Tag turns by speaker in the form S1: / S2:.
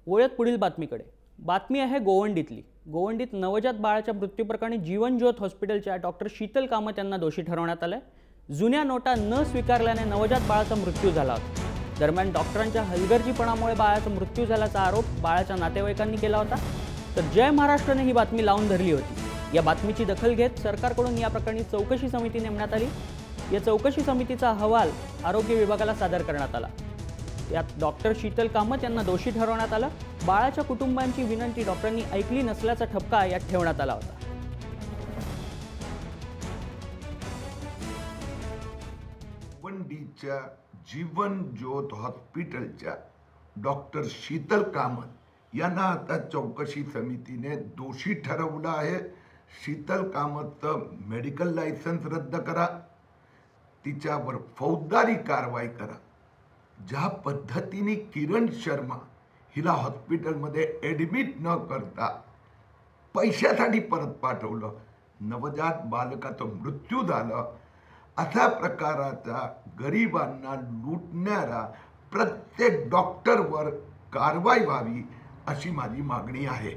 S1: वळूयात पुढील बातमीकडे। बातमी आहे गोवंडीतली। गोवंडीत नवजात बाळाच्या मृत्यूप्रकरणी जीवनज्योत हॉस्पिटलच्या डॉक्टर शीतल कामत यांना दोषी ठरवण्यात आले। जुन्या नोटा न स्वीकारल्याने नवजात बाळाचा मृत्यू झाला होता। दरम्यान डॉक्टरांच्या हलगर्जीपणामुळे बाळाचा मृत्यू झाल्याचा आरोप बाळाच्या नातेवाईकांनी केला होता। तर जय महाराष्ट्रने ही बातमी लावून धरली होती। या बातमीची दखल घेत सरकारकडून या प्रकरणी चौकशी समिती नेमण्यात आली। या चौकशी समितीचा अहवाल आरोग्य विभागाला सादर करण्यात आला। यात डॉक्टर शीतल कामत यांना दोषी ठरवण्यात आलं। बाळाच्या कुटुंबांची विनंती डॉक्टरांनी ऐकली नसल्याचा ठपका यात ठेवण्यात आला होता।
S2: गोवंडीच्या जीवनज्योत हॉस्पिटलच्या डॉक्टर शीतल कामत यांना आता चौकशी समितीने दोषी ठरवलं आहे। शीतल कामतचं मेडिकल लायसन्स रद्द करा, तिच्यावर फौजदारी कारवाई करा। ज्या पद्धतीने किरण शर्मा हिला हॉस्पिटलमध्ये ॲडमिट न करता पैशासाठी परत पाठवलं, नवजात बालकाचा मृत्यू झाला, अशा प्रकाराचा गरिबांना लुटणारा प्रत्येक डॉक्टरवर कारवाई व्हावी अशी माझी मागणी आहे।